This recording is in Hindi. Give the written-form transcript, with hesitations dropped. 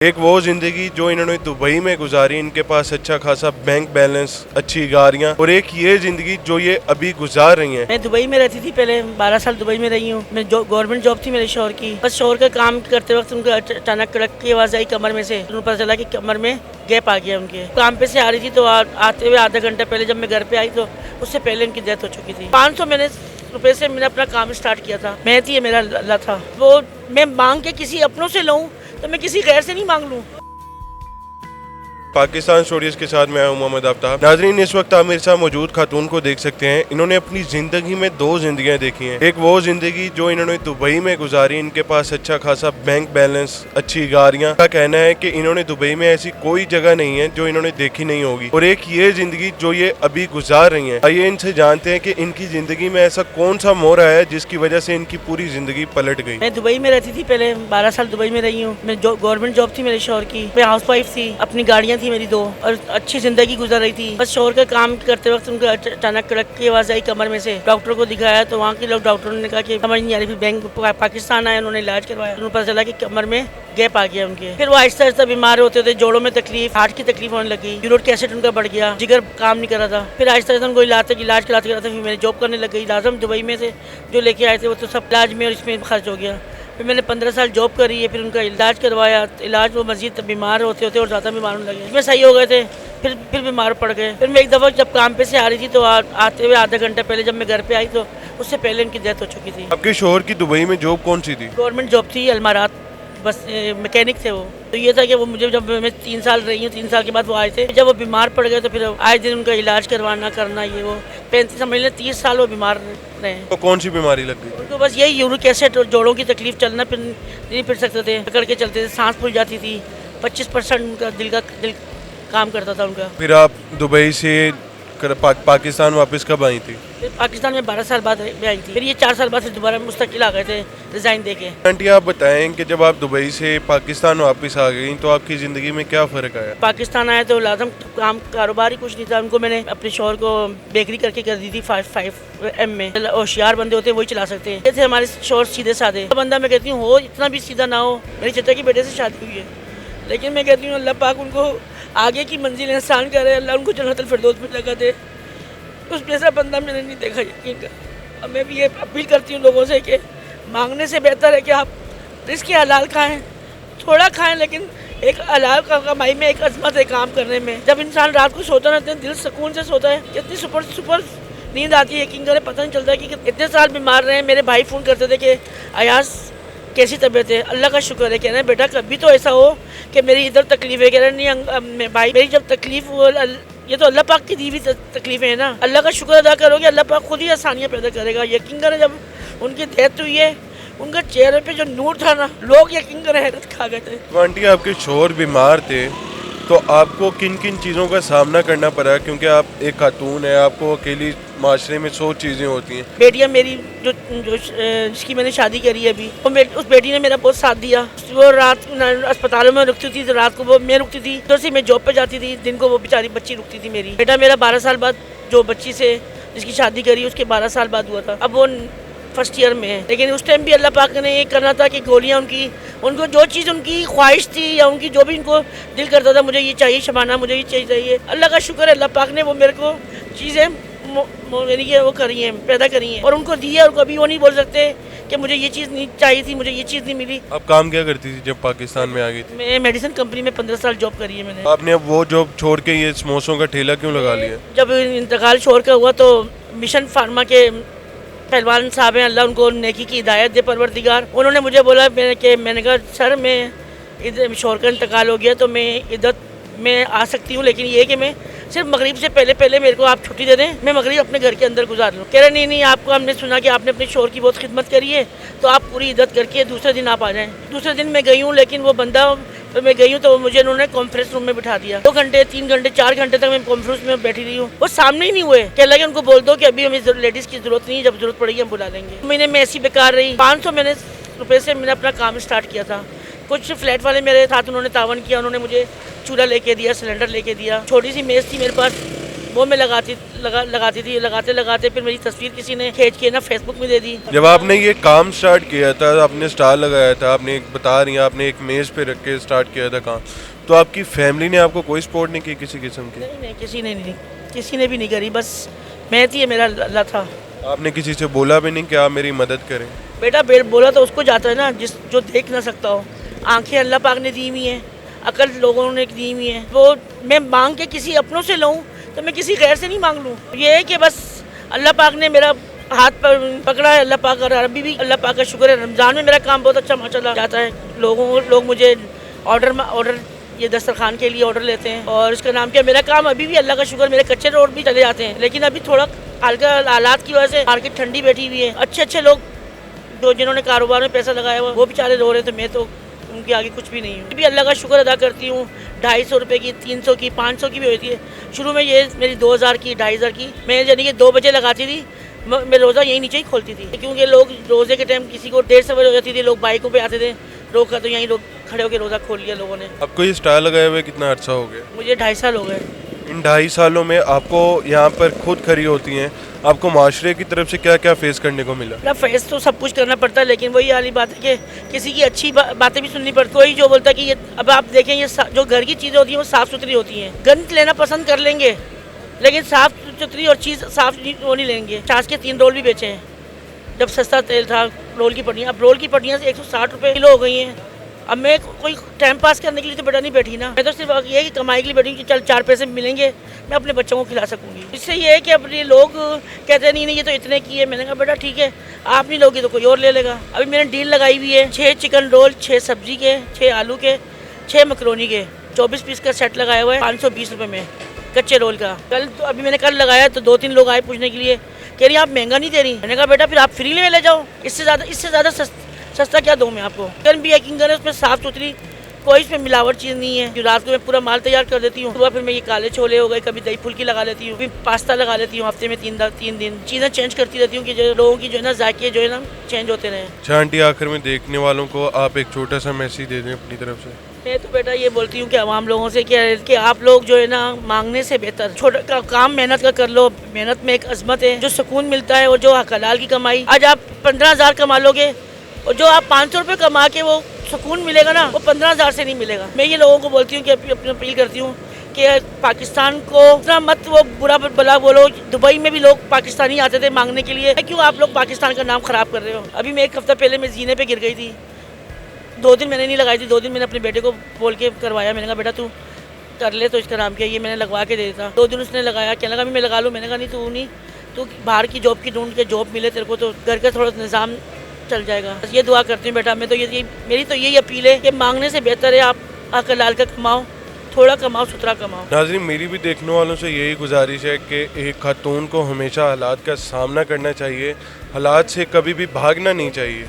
एक वो जिंदगी जो इन्होंने दुबई में गुजारी, इनके पास अच्छा खासा बैंक बैलेंस, अच्छी गाड़ियाँ, और एक ये जिंदगी जो ये अभी गुजार रही हैं। मैं दुबई में रहती थी, पहले 12 साल दुबई में रही हूँ। मैं गवर्नमेंट जॉब थी मेरे शोहर की। बस शोहर का काम करते वक्त उनको अचानक कड़क की आवाज़ आई कमर में से। उनको पता चला कि कमर में गैप आ गया उनके। काम पे से आ रही थी तो आते हुए आधा घंटा पहले जब मैं घर पे आई तो उससे पहले उनकी डेथ हो चुकी थी। 500 रुपए से मैंने अपना काम स्टार्ट किया था। मेहनत ही मेरा अल्लाह था। वो मैं मांग के किसी अपनों से लूँ तो मैं किसी गैर से नहीं मांग लूँ। पाकिस्तान स्टोरीज के साथ मैं हूं मोहम्मद आफ्ताब। नाजरीन, इस वक्त आप मेरे साथ मौजूद खातून को देख सकते हैं। इन्होंने अपनी जिंदगी में दो जिंदगियां देखी हैं। एक वो जिंदगी जो इन्होंने दुबई में गुजारी, इनके पास अच्छा खासा बैंक बैलेंस, अच्छी गाड़ियां। का कहना है कि इन्होंने दुबई में ऐसी कोई जगह नहीं है जो इन्होंने देखी नहीं होगी। और एक ये जिंदगी जो ये अभी गुजार रही है। आइए इनसे जानते हैं कि इनकी जिंदगी में ऐसा कौन सा मोड़ आया है जिसकी वजह से इनकी पूरी जिंदगी पलट गई। मैं दुबई में रहती थी, पहले 12 साल दुबई में रही हूँ। मैं गवर्नमेंट जॉब थी मेरे शोहर की। मैं हाउस वाइफ थी। अपनी गाड़ियाँ थी मेरी 2 और अच्छी जिंदगी गुजर रही थी। बस शोहर का काम करते वक्त उनको अचानक कड़क की आवाज़ आई कमर में से। डॉक्टर को दिखाया तो वहाँ के लोग डॉक्टरों ने कहा कि समझ नहीं आ रही। फिर बैंक पाकिस्तान आए, उन्होंने इलाज करवाया। उनको पता चला कि कमर में गैप आ गया उनके। फिर वो आहिस्ता आहिस्ता बीमार होते थे। जोड़ों में तकलीफ, हार्ट की तकलीफ होने लगी। यूरिक एसिड उनका बढ़ गया, जिगर काम नहीं कर रहा था। फिर आहिस्ता आहिस्ता उनको इलाज कराते फिर मैंने जॉब करने लग गई। लाजम दुबई में से जो लेके आए थे वो तो सब इलाज में और इसमें खर्च हो गया। फिर मैंने 15 साल जॉब करी है। फिर उनका इलाज करवाया। इलाज वो मजीद बीमार होते होते और ज़्यादा बीमार होने लगे। इसमें सही हो गए थे, फिर बीमार पड़ गए। फिर मैं एक दफ़ा जब काम पे से आ रही थी तो आते हुए आधा घंटा पहले जब मैं घर पे आई तो उससे पहले उनकी डेथ हो चुकी थी। आपके शोहर की दुबई में जॉब कौन सी थी? गवर्नमेंट जॉब थी, अलमारात, बस मैकेनिक थे वो। तो ये था कि वो मुझे, जब मैं 3 साल रही हूँ, 3 साल के बाद वो आए थे। जब वो बीमार पड़ गए तो फिर आए दिन उनका इलाज करवाना करना, ये वो 35 समझ लें 30 साल वो बीमार रहे। तो कौन सी बीमारी लग गई? उनको बस यही यूरिक एसिड और जोड़ों की तकलीफ, चलना फिर नहीं फिर सकते थे, पकड़ के चलते थे, सांस फूल जाती थी। 25% उनका दिल काम करता था उनका। फिर आप दुबई से पाकिस्तान वापस कब आई थी? फिर पाकिस्तान में 12 साल बाद में आई थी। फिर ये 4 साल बाद फिर दोबारा मुस्तकिल आ गए थे रिजाइन दे के। आंटी, आप बताएं कि जब आप दुबई से पाकिस्तान वापस आ गई तो आपकी ज़िंदगी में क्या फ़र्क आया? पाकिस्तान आए तो लाजम काम कारोबार ही कुछ नहीं था। उनको मैंने अपने शोहर को बेकरी करके कर दी थी 5M में। होशियार बंदे होते वही चला सकते हैं। ये थे हमारे शोहर सीधे साधे बंदा। मैं कहती हूँ हो इतना भी सीधा ना हो। मेरी चचा की बेटे से शादी हुई है, लेकिन मैं कहती हूँ अल्लाह पाक उनको आगे की मंजिल आसान करे। अल्लाह उनको जन्नतुल फिरदौस में लगा दे। उस जैसा बंदा मैंने नहीं देखा, यकीन कर। अब मैं भी ये अपील करती हूँ लोगों से कि मांगने से बेहतर है कि आप रिस्क हलाल खाएं, थोड़ा खाएं, लेकिन एक हलाल का कमाई में एक अजमत है काम करने में। जब इंसान रात को सोता रहता है, दिल सुकून से सोता है, कितनी सुपर नींद आती है, यकीन करें पता नहीं चलता कि इतने साल बीमार रहे। मेरे भाई फ़ोन करते थे कि अयाज कैसी तबीयत है? अल्लाह का शुक्र है। कह रहे हैं बेटा कभी तो ऐसा हो कि मेरी इधर तकलीफ है। कह रहे नहीं भाई, मेरी जब तकलीफ हो, ये तो अल्लाह पाक की दी हुई तकलीफें है ना। अल्लाह का शुक्र अदा करोगे, अल्लाह पाक खुद ही आसानियाँ पैदा करेगा। यकीन करें जब उनकी डेथ हुई है, उनके चेहरे पे जो नूर था ना, लोग यकीन करें हैरत खा गए थे। तो आंटी, आपके शोहर बीमार थे तो आपको किन किन चीज़ों का सामना करना पड़ा? क्योंकि आप एक खातून है, आपको अकेली माशरे में 100 चीज़ें होती हैं। बेटियाँ मेरी जो जिसकी मैंने शादी करी है अभी, उस बेटी ने मेरा बहुत साथ दिया। वो रात अस्पतालों में रुकती थी तो रात को वो मैं रुकती थी। उधर से मैं जॉब पे जाती थी, दिन को वो बेचारी बच्ची रुकती थी मेरी। बेटा मेरा 12 साल बाद जो बच्ची से जिसकी शादी करी उसके 12 साल बाद हुआ था। अब वो फर्स्ट ईयर में है, लेकिन उस टाइम भी अल्लाह पाक ने ये करना था कि गोलियाँ उनको जो चीज़ उनकी ख्वाहिश थी या उनकी जो भी उनको दिल करता था, मुझे ये चाहिए शबाना, मुझे ये चाहिए। अल्लाह का शुक्र है, अल्लाह पाक ने वो मेरे को चीज़ें वो करी हैं, पैदा करी हैं और उनको दी है। और कभी वो नहीं बोल सकते कि मुझे ये चीज़ नहीं चाहिए थी, मुझे ये चीज़ नहीं मिली। आप काम क्या करती थी जब पाकिस्तान में आ गई थी? मैं मेडिसिन कंपनी में 15 साल जॉब करी है मैंने। आपने अब वो जॉब छोड़ के ये समोसों का ठेला क्यों लगा लिया? जब इंतकाल शोहर का हुआ तो मिशन फार्मा के पहलवान साहब हैं, अल्लाह उनको नेकी की हिदायत दे परवरदिगार। उन्होंने मुझे बोला मैंने कहा सर मैं इधर शोहर का इंतकाल हो गया तो मैं इधर मैं आ सकती हूँ, लेकिन ये कि मैं सिर्फ मगरिब से पहले मेरे को आप छुट्टी दे दें, मैं मगरिब अपने घर के अंदर गुजार लूँ। कह रहे नहीं, आपको हमने सुना कि आपने अपने शोहर की बहुत खिदमत करी है तो आप पूरी इज्जत करके दूसरे दिन आप आ जाएँ। दूसरे दिन मैं गई हूँ, लेकिन वो बंदा तो मैं गई हूँ तो मुझे उन्होंने कॉन्फ्रेंस रूम में बिठा दिया। 2 घंटे 3 घंटे 4 घंटे तक मैं कॉन्फ्रेंस में बैठी रही हूँ। वो सामने ही नहीं हुए। कह लगे उनको बोल दो कि अभी हमें लेडीज़ की जरूरत नहीं है, जब जरूरत पड़ेगी हम बुला लेंगे। महीने में ऐसी बेकार रही। 500 रुपए से मैंने अपना काम स्टार्ट किया था। कुछ फ्लैट वाले मेरे साथ उन्होंने तावन किया, उन्होंने मुझे चूल्हा लेके दिया, सिलेंडर लेके दिया। छोटी सी मेज़ थी मेरे पास, वो मैं लगाती थी। लगाते फिर मेरी तस्वीर किसी ने खींच के ना फेसबुक में दे दी। जब आपने ये काम स्टार्ट किया था, आपने स्टार लगाया था, आपने एक बता रही हैं आपने एक मेज़ पे रख के स्टार्ट किया था काम, तो आपकी फैमिली ने आपको कोई सपोर्ट नहीं की किसी किस्म की? नहीं, किसी ने भी नहीं करी। बस मैं थी, मेरा अल्लाह था। आपने किसी से बोला भी नहीं कि आप मेरी मदद करें? बेटा बोला तो उसको जाता है ना जो देख ना सकता हो। आंखें अल्लाह पाक ने दी हुई हैं, अकल लोगों ने दी हुई है। वो मैं मांग के किसी अपनों से लूँ तो मैं किसी गैर से नहीं मांग लूँ। ये है कि बस अल्लाह पाक ने मेरा हाथ पर पकड़ा है। अल्लाह पाक और अभी भी अल्लाह पाक का शुक्र है। रमज़ान में मेरा काम बहुत अच्छा माशाल्लाह जाता है। लोग मुझे ऑर्डर ये दस्तरखान के लिए ऑर्डर लेते हैं और इसका नाम क्या, मेरा काम अभी भी अल्लाह का शुक्र, मेरे कच्चे रोड भी चले जाते हैं। लेकिन अभी थोड़ा हल्का हालात की वजह से मार्केट ठंडी बैठी हुई है। अच्छे लोग जो जिन्होंने कारोबार में पैसा लगाया हुआ वो बेचारे रो रहे थे, मैं तो उनके आगे कुछ भी नहीं हूँ। भी अल्लाह का शुक्र अदा करती हूँ। 250 रुपये की, 300 की, 500 की भी होती है। शुरू में ये मेरी 2000 की, 2500 की मैं यानी कि 2 बजे लगाती थी। मैं रोज़ा यहीं नीचे ही खोलती थी, क्योंकि लोग रोज़े के टाइम किसी को 1:30 बजे हो जाती थी, लोग बाइकों पे आते थे, रोका तो यहीं लोग खड़े होकर रोज़ा खोल लिया लोगों ने। आपको ये स्टार लगाए हुए कितना अर्सा हो गया? मुझे 2.5 साल हो गए। इन 2.5 सालों में आपको यहाँ पर खुद खड़ी होती हैं, आपको माशरे की तरफ से क्या क्या फेस करने को मिला? ना फेस तो सब कुछ करना पड़ता है, लेकिन वही वाली बात है कि किसी की अच्छी बातें भी सुननी पड़ती है। कोई जो बोलता है कि ये अब आप देखें, ये जो घर की चीज़ें होती हैं वो साफ़ सुथरी होती हैं। गंद लेना पसंद कर लेंगे लेकिन साफ़ सुथरी और चीज़ साफ़ वो नहीं लेंगे। छाछ के 3 रोल भी बेचे हैं जब सस्ता तेल था। रोल की पट्टियाँ, अब रोल की पट्टियाँ 160 रुपये किलो हो गई हैं। अब मैं कोई टाइम पास करने के लिए तो बेटा नहीं बैठी ना, मैं तो सिर्फ ये कि कमाई के लिए बैठी कि चल 4 पैसे मिलेंगे, मैं अपने बच्चों को खिला सकूंगी। इससे ये है कि अब ये लोग कहते हैं नहीं ये तो इतने की है। मैंने कहा बेटा ठीक है, आप नहीं लोगी तो कोई और ले लेगा। अभी मैंने डील लगाई हुई है 6 चिकन रोल, 6 सब्जी के, 6 आलू के, 6 मकरोनी के, 24 पीस का सेट लगाया हुआ है 520 रुपये में कच्चे रोल का। अभी मैंने कल लगाया तो 2-3 लोग आए पूछने के लिए, कह रही आप महंगा नहीं दे रही। मैंने कहा बेटा फिर आप फ्री में ले जाओ, इससे ज़्यादा सस्ता क्या दूँ मैं आपको। कल भी यकीन करें उसमें साफ़ सुथरी कोई इसमें मिलावट चीज़ नहीं है। जो रात को मैं पूरा माल तैयार कर देती हूँ, सुबह फिर मैं ये काले छोले हो गए, कभी दही फुल्की लगा लेती हूँ, फिर पास्ता लगा लेती हूँ। हफ्ते में 3 दिन चीज़ें चेंज करती रहती हूँ कि जो लोगों की जो है ना जायके जो है ना चेंज होते रहे। अच्छा आंटी, आखिर में देखने वालों को आप एक छोटा सा मैसेज दे दें अपनी तरफ से। मैं तो बेटा ये बोलती हूँ कि आवाम लोगों से कि आप लोग जो है ना मांगने से बेहतर छोटा काम मेहनत का कर लो। मेहनत में एक अजमत है, जो सुकून मिलता है और जो हलाल की कमाई। आज आप 15,000 कमा लोगे और जो आप 500 रुपये कमा के वो सुकून मिलेगा ना, वो 15,000 से नहीं मिलेगा। मैं ये लोगों को बोलती हूँ कि अपनी अपील करती हूँ कि पाकिस्तान को इतना मत वो बुरा भला बोलो। दुबई में भी लोग पाकिस्तानी आते थे मांगने के लिए, क्यों आप लोग पाकिस्तान का नाम ख़राब कर रहे हो। अभी मैं 1 हफ्ता पहले मैं जीने पे गिर गई थी, 2 दिन मैंने नहीं लगाई थी। 2 दिन मैंने अपने बेटे को बोल के करवाया। मैंने कहा बेटा तू कर ले, तो इसका नाम क्या, ये मैंने लगवा के दे देता। 2 दिन उसने लगाया, कहने लगा मैं लगा लूँ। मैंने कहा नहीं तू बाहर की जॉब की ढूंढ के जॉब मिले तेरे को, तो घर का थोड़ा निज़ाम चल जाएगा। बस ये दुआ करती हूँ बेटा। मैं तो मेरी तो यही अपील है कि मांगने से बेहतर है आप हलाल का कमाओ, थोड़ा कमाओ, सुथरा कमाओ। नाज़रीन, मेरी भी देखने वालों से यही गुजारिश है कि एक खातून को हमेशा हालात का सामना करना चाहिए, हालात से कभी भी भागना नहीं चाहिए।